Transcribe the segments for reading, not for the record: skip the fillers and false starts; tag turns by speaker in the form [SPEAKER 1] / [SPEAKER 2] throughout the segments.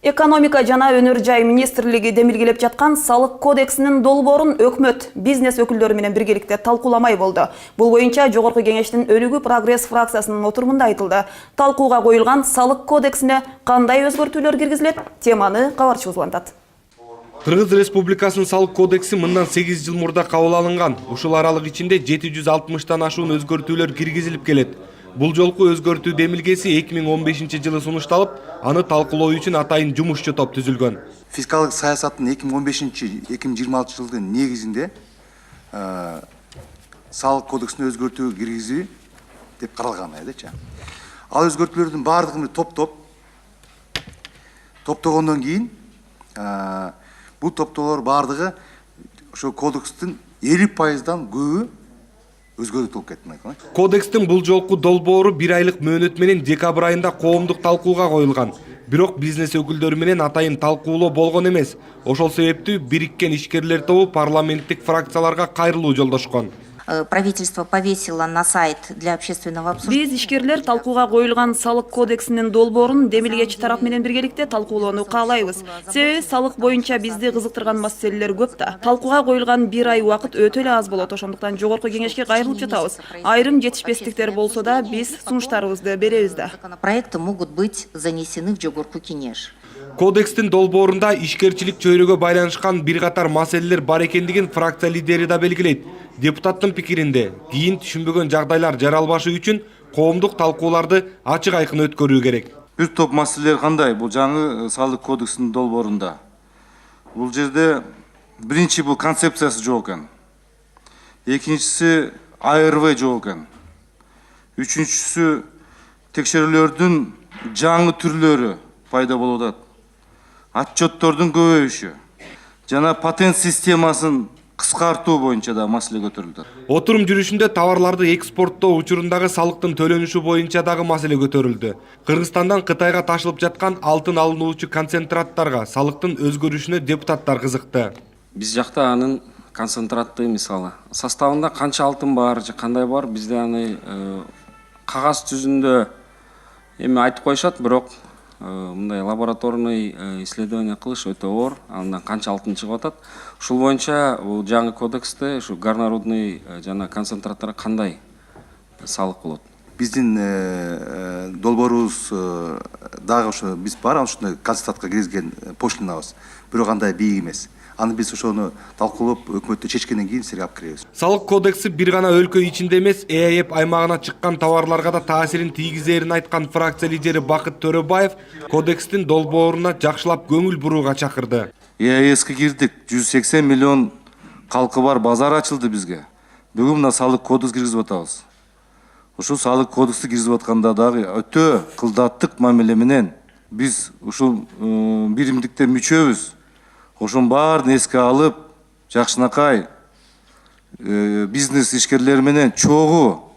[SPEAKER 1] Экономика жана өнөр жай министрлиги демилгелеп жаткан салык кодексинин долбоорун өкмөт бизнес өкүлдөрү менен биргеликте талкууламай болду. Бул боюнча Жогорку Кеңештин Өлүгү Прогресс фракциясынын отурумунда айтылды. Талкууга коюлган салык кодексине кандай өзгөртүүлөр киргизилет? Теманы кабарчыбыз улантат.
[SPEAKER 2] Кыргыз Республикасынын салык кодекси мындан 8 жыл мурда кабыл алынган. Ушул аралык ичинде 760тан ашуун өзгөртүүлөр киргизилип келет. Бул жолку өзгөртүү демилгеси 2015 жылы сунушталып, аны талкуулоо үчүн атайын жумушчу топ түзүлгөн.
[SPEAKER 3] Фискалдык саясаттын 2015-2026 жылдын негизинде салык кодексине өзгөртүү киргизүү деп каралган элечи. Ал өзгөртүүлөрдүн баардыгын топтогондон кийин бул топтоолор баардыгы ошо кодекстин 50%дан көбү өзгөртүлүп кетти.
[SPEAKER 2] Кодекстин бул жолку долбоору 1 айлык мөөнөт менен декабрь айында коомдук талкууга коюлган. Бирок бизнес өкүлдөрү менен атайын талкуулоо болгон эмес. Ошол себептүү бириккен ишкерлер тобу парламенттик фракцияларга кайрылуу жолдошкон.
[SPEAKER 4] Правительство повесило на сайт для общественного обсуждения.
[SPEAKER 1] Биз ишкерлер талкууга коюлган салык кодексинин долбоорун демилгечи тарап менен биргеликте талкуулоону каалайбыз. Себеби салык боюнча бизди кызыктырган маселелер көп да. Талкууга коюлган 1 ай убакыт өтө эле аз болот. Ошондуктан Жогорку Кеңешке кайрылып жатабыз. Айрым жетишпестиктер болсо да биз сунуштарыбызды беребиз да.
[SPEAKER 4] Законопроекты могут быть занесены в Жогорку Кеңеш.
[SPEAKER 2] Кодекстин долбоорунда ишкерчилик чөйрөгө байланышкан бир катар маселелер бар экендигин фракция лидери да белгилейт. Депутаттын пикиринде кийин түшүнбөгөн жагдайлар жаралбашы үчүн коомдук талкууларды ачык айкын өткөрүү керек.
[SPEAKER 5] Бир топ маселелер кандай? Бул жаңы салык кодексинин долбоорунда. Бул жерде биринчи бул концепциясы жок экен. Экинчиси АРВ жок экен. Үчүнчүсү текшерүүлөрдүн жаңы түрлөрү пайда болуп атат. Отчеттордун көбөйүшү жана патент системасын кыскартуу боюнча да маселе көтөрүлдү.
[SPEAKER 2] Отурум жүрүшүндө товарларды экспорттоо учурундагы салыктын төлөнүшү боюнча дагы маселе көтөрүлдү. Кыргызстандан Кытайга ташылып жаткан алтын алынуучу концентраттарга салыктын өзгөрүшүнө депутаттар кызыкты.
[SPEAKER 6] Биз жакта анын концентраты мисалы составында канча алтын бар же кандай бар, бизде аны кагаз жүзүндө эми айтып коюшат, бирок мындай лабораторный исследование кылыш өтө оор. Андан канча алтын чыгып атат. Ушул боюнча бул жаңы кодексте ушу горнорудный жана концентраттарга кандай салык болот?
[SPEAKER 3] Биздин долбоорубуз дагы ошо биз бар, ошондой концентратка киргизген пошлинабыз. Бирок андай бийик эмес. Аны биз ошону талкуулап өкмөттө чечкенден кийин силерге алып киребиз.
[SPEAKER 2] Салык кодекси бир гана өлкө ичинде эмес, ЭАЭП аймагына чыккан товарларга да таасирин тийгизерин айткан фракция лидери Бакыт Төрөбаев кодекстин долбооруна жакшылап көңүл бурууга чакырды.
[SPEAKER 5] ЕАЭСке кирдик, 180 миллион калкы бар базар ачылды бизге. Бүгүн мына салык кодекс киргизип атабыз. Ушул салык кодексти киргизип атканда дагы өтө кылдаттык мамиле менен биз ушул биримдикте мүчөбүз. Ошон баарын эске алып, жакшынакай бизнес ишкерлери менен чогуу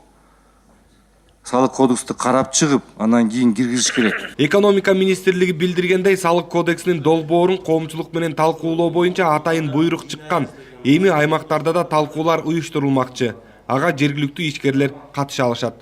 [SPEAKER 5] салык кодексти карап чыгып, анан кийин киргизиш керек.
[SPEAKER 2] Экономика министрлиги билдиргендей, салык кодексинин долбоорун коомчулук менен талкуулоо боюнча атайын буйрук чыккан. Эми аймактарда да талкуулар уюштурулмакчы. Ага жергиликтүү ишкерлер катыша алышат.